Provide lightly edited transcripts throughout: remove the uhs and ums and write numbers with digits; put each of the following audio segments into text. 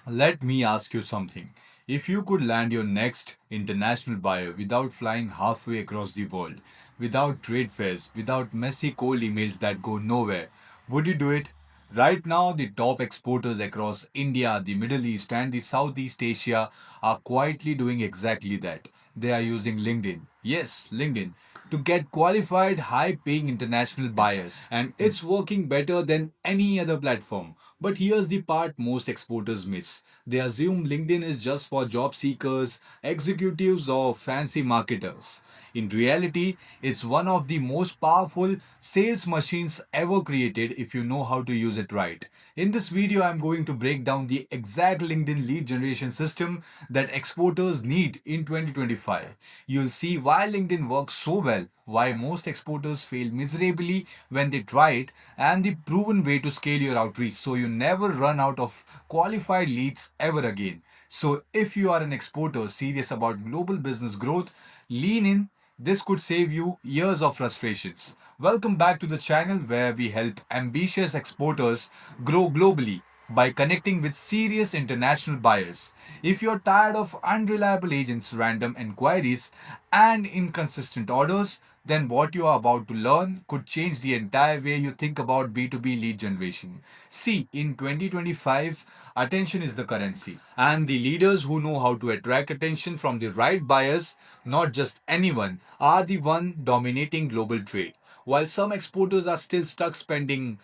Let me ask you something. If you could land your next international buyer without flying halfway across the world, without trade fairs, without messy cold emails that go nowhere, would you do it? Right now, the top exporters across India, the Middle East, and the Southeast Asia are quietly doing exactly that. They are using LinkedIn. Yes, LinkedIn. To get qualified, high paying international buyers. And it's working better than any other platform. But here's the part most exporters miss. They assume LinkedIn is just for job seekers, executives, or fancy marketers. In reality, it's one of the most powerful sales machines ever created if you know how to use it right. In this video, I'm going to break down the exact LinkedIn lead generation system that exporters need in 2025. You'll see why LinkedIn works so well, why most exporters fail miserably when they try it, and the proven way to scale your outreach so you never run out of qualified leads ever again. So, if you are an exporter serious about global business growth, lean in. This could save you years of frustrations. Welcome back to the channel where we help ambitious exporters grow globally by connecting with serious international buyers. If you're tired of unreliable agents, random inquiries, and inconsistent orders, then what you are about to learn could change the entire way you think about B2B lead generation. See, in 2025, attention is the currency, and the leaders who know how to attract attention from the right buyers, not just anyone, are the one dominating global trade. While some exporters are still stuck sending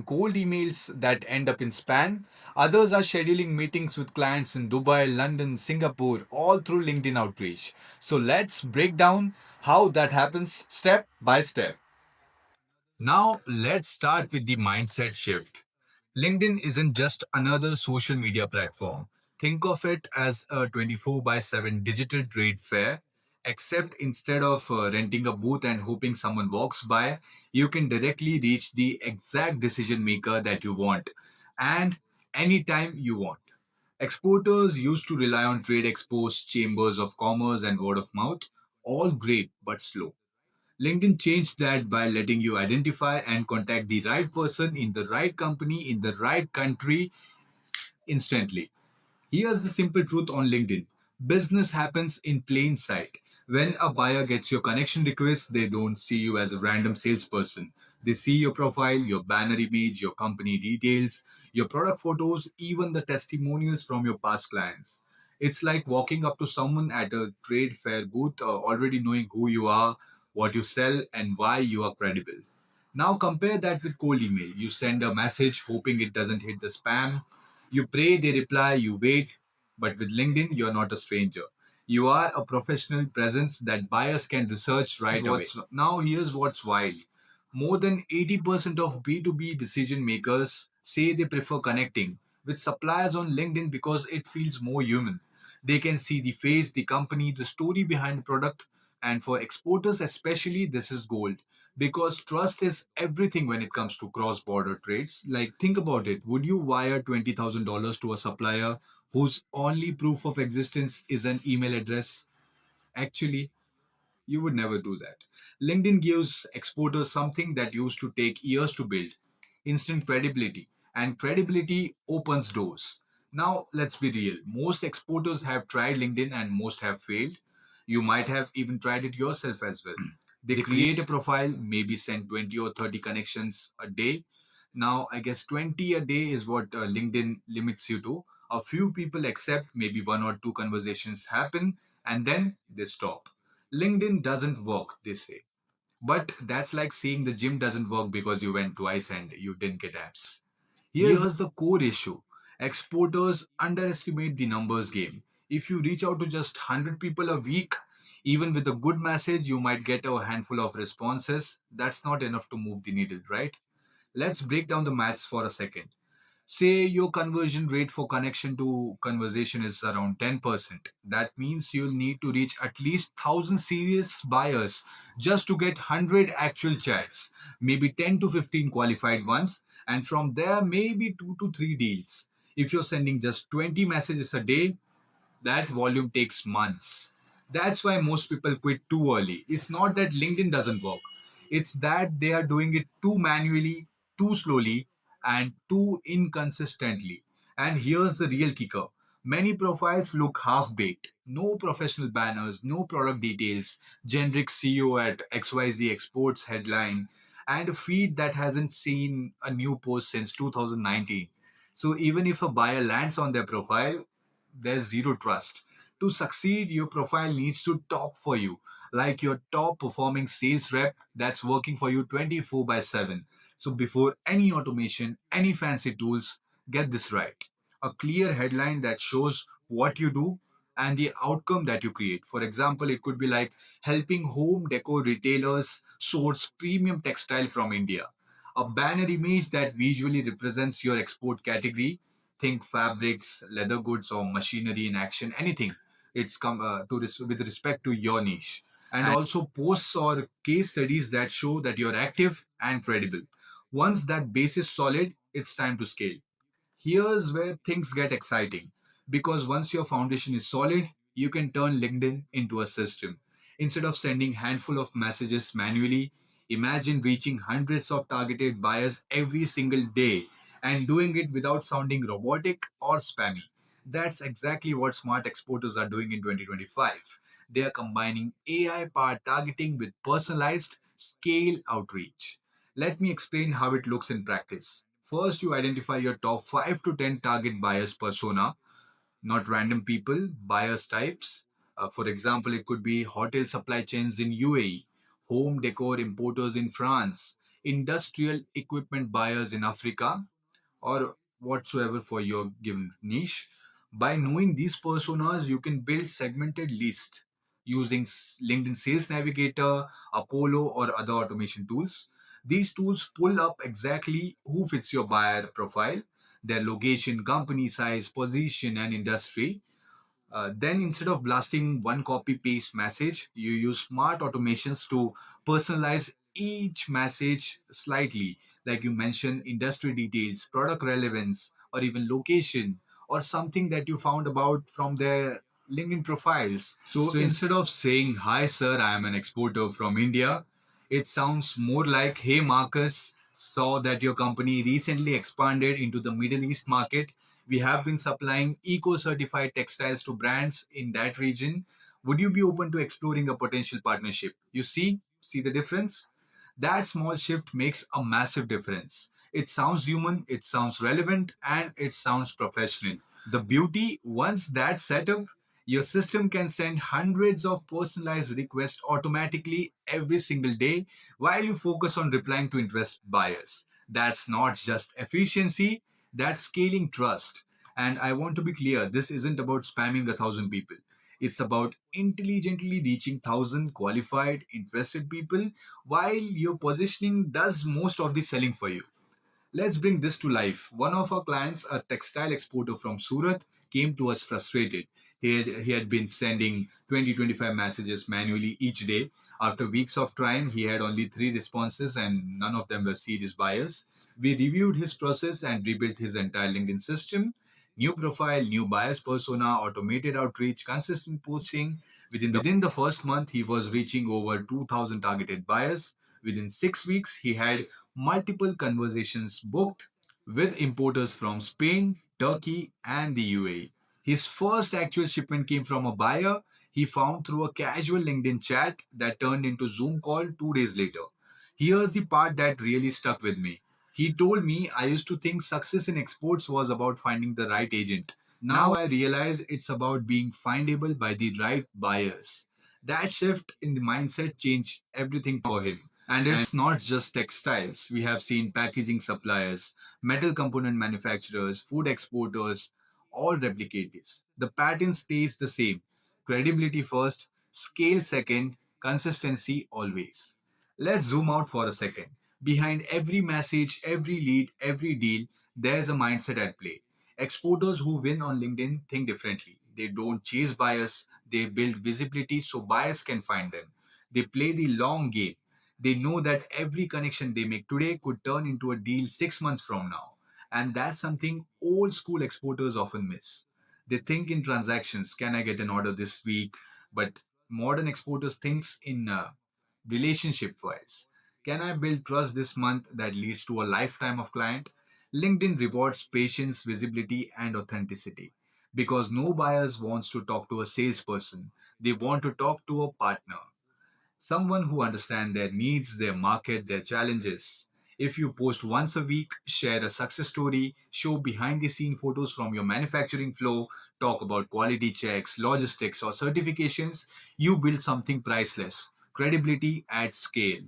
cold emails that end up in spam, others are scheduling meetings with clients in Dubai, London, Singapore, all through LinkedIn outreach. So let's break down how that happens step by step. Now, let's start with the mindset shift. LinkedIn isn't just another social media platform. Think of it as a 24 by 7 digital trade fair, except instead of renting a booth and hoping someone walks by, you can directly reach the exact decision maker that you want and anytime you want. Exporters used to rely on trade expos, chambers of commerce, and word of mouth, all great but slow. LinkedIn changed that by letting you identify and contact the right person in the right company in the right country instantly. Here's the simple truth on LinkedIn: business happens in plain sight. When a buyer gets your connection request, they don't see you as a random salesperson. They see your profile, your banner image, your company details, your product photos, even the testimonials from your past clients. It's like walking up to someone at a trade fair booth, already knowing who you are, what you sell, and why you are credible. Now compare that with cold email. You send a message hoping it doesn't hit the spam. You pray, they reply, you wait. But with LinkedIn, you're not a stranger. You are a professional presence that buyers can research right away. Now, here's what's wild. More than 80% of B2B decision makers say they prefer connecting with suppliers on LinkedIn because it feels more human. They can see the face, the company, the story behind the product. And for exporters, especially, this is gold because trust is everything when it comes to cross border trades. Like, think about it. Would you wire $20,000 to a supplier whose only proof of existence is an email address? Actually, you would never do that. LinkedIn gives exporters something that used to take years to build: instant credibility. And credibility opens doors. Now, let's be real. Most exporters have tried LinkedIn and most have failed. You might have even tried it yourself as well. They create a profile, maybe send 20 or 30 connections a day. Now, I guess 20 a day is what LinkedIn limits you to. A few people accept, maybe one or two conversations happen, and then they stop. LinkedIn doesn't work, they say. But that's like saying the gym doesn't work because you went twice and you didn't get abs. Here's the core issue: exporters underestimate the numbers game. If you reach out to just 100 people a week, even with a good message, you might get a handful of responses. That's not enough to move the needle, right? Let's break down the maths for a second. Say your conversion rate for connection to conversation is around 10%. That means you'll need to reach at least 1,000 serious buyers just to get 100 actual chats, maybe 10 to 15 qualified ones, and from there, maybe 2 to 3 deals. If you're sending just 20 messages a day, that volume takes months. That's why most people quit too early. It's not that LinkedIn doesn't work, it's that they are doing it too manually, too slowly, and too inconsistently. And here's the real kicker. Many profiles look half baked. No professional banners, no product details, generic CEO at XYZ Exports headline, and a feed that hasn't seen a new post since 2019. So even if a buyer lands on their profile, there's zero trust. To succeed, your profile needs to talk for you, like your top performing sales rep that's working for you 24 by 7. So before any automation, any fancy tools, get this right. A clear headline that shows what you do and the outcome that you create. For example, it could be like helping home decor retailers source premium textile from India. A banner image that visually represents your export category. Think fabrics, leather goods, or machinery in action, anything. It's come with respect to your niche. And also posts or case studies that show that you're active and credible. Once that base is solid, it's time to scale. Here's where things get exciting because once your foundation is solid, you can turn LinkedIn into a system. Instead of sending handful of messages manually, imagine reaching hundreds of targeted buyers every single day and doing it without sounding robotic or spammy. That's exactly what smart exporters are doing in 2025. They are combining AI powered targeting with personalized scale outreach. Let me explain how it looks in practice. First, you identify your top 5 to 10 target buyers persona, not random people, buyers types. For example, it could be hotel supply chains in UAE, home decor importers in France, industrial equipment buyers in Africa, or whatsoever for your given niche. By knowing these personas, you can build segmented lists using LinkedIn Sales Navigator, Apollo, or other automation tools. These tools pull up exactly who fits your buyer profile, their location, company size, position, and industry. Then instead of blasting one copy paste message, you use smart automations to personalize each message slightly. Like you mention industry details, product relevance, or even location, or something that you found about from their LinkedIn profiles. So instead of saying, "Hi, sir, I am an exporter from India," it sounds more like, "Hey, Marcus, saw that your company recently expanded into the Middle East market. We have been supplying eco certified textiles to brands in that region. Would you be open to exploring a potential partnership?" You see the difference? That small shift makes a massive difference. It sounds human, it sounds relevant, and it sounds professional. The beauty, once that's set up, your system can send hundreds of personalized requests automatically every single day while you focus on replying to interest buyers. That's not just efficiency, that's scaling trust. And I want to be clear, this isn't about spamming 1,000 people. It's about intelligently reaching 1,000 qualified, interested people while your positioning does most of the selling for you. Let's bring this to life. One of our clients, a textile exporter from Surat, came to us frustrated. He had been sending 20-25 messages manually each day. After weeks of trying, he had only 3 responses and none of them were serious buyers. We reviewed his process and rebuilt his entire LinkedIn system. New profile, new buyers persona, automated outreach, consistent posting. Within the first month, he was reaching over 2,000 targeted buyers. Within 6 weeks, he had multiple conversations booked with importers from Spain, Turkey, and the UAE. His first actual shipment came from a buyer he found through a casual LinkedIn chat that turned into Zoom call 2 days later. Here's the part that really stuck with me. He told me, "I used to think success in exports was about finding the right agent. Now I realize it's about being findable by the right buyers." That shift in the mindset changed everything for him. And it's not just textiles. We have seen packaging suppliers, metal component manufacturers, food exporters all replicate this. The pattern stays the same: credibility first, scale second, consistency always. Let's zoom out for a second. Behind every message, every lead, every deal, there's a mindset at play. Exporters who win on LinkedIn think differently. They don't chase buyers, they build visibility so buyers can find them. They play the long game. They know that every connection they make today could turn into a deal 6 months from now. And that's something old school exporters often miss. They think in transactions. Can I get an order this week? But modern exporters thinks in relationship wise. Can I build trust this month that leads to a lifetime of client? LinkedIn rewards patience, visibility, and authenticity because no buyers wants to talk to a salesperson. They want to talk to a partner, someone who understands their needs, their market, their challenges. If you post once a week, share a success story, show behind the scene photos from your manufacturing flow, talk about quality checks, logistics, or certifications, you build something priceless. Credibility at scale.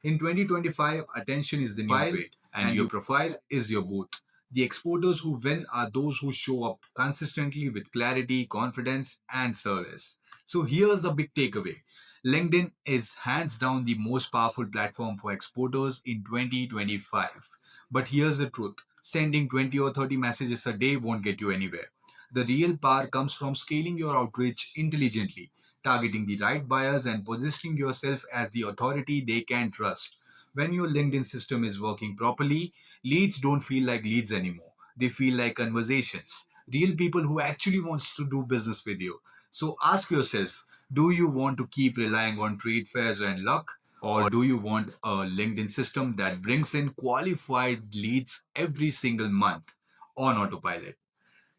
In 2025, attention is the new trade, and your profile is your booth. The exporters who win are those who show up consistently with clarity, confidence, and service. So here's the big takeaway: LinkedIn is hands down the most powerful platform for exporters in 2025. But here's the truth: sending 20 or 30 messages a day won't get you anywhere. The real power comes from scaling your outreach intelligently, targeting the right buyers, and positioning yourself as the authority they can trust. When your LinkedIn system is working properly, leads don't feel like leads anymore. They feel like conversations. Real people who actually wants to do business with you. So ask yourself, do you want to keep relying on trade fairs and luck? Or do you want a LinkedIn system that brings in qualified leads every single month on autopilot?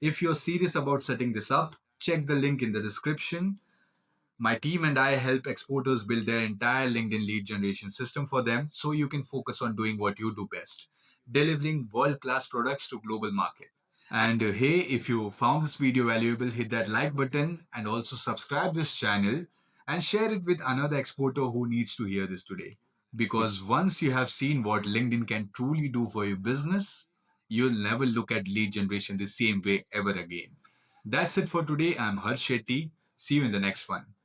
If you're serious about setting this up, check the link in the description. My team and I help exporters build their entire LinkedIn lead generation system for them so you can focus on doing what you do best, delivering world class products to global market. And hey, if you found this video valuable, hit that like button and also subscribe this channel and share it with another exporter who needs to hear this today. Because once you have seen what LinkedIn can truly do for your business, you'll never look at lead generation the same way ever again. That's it for today. I'm Harsh Shetty. See you in the next one.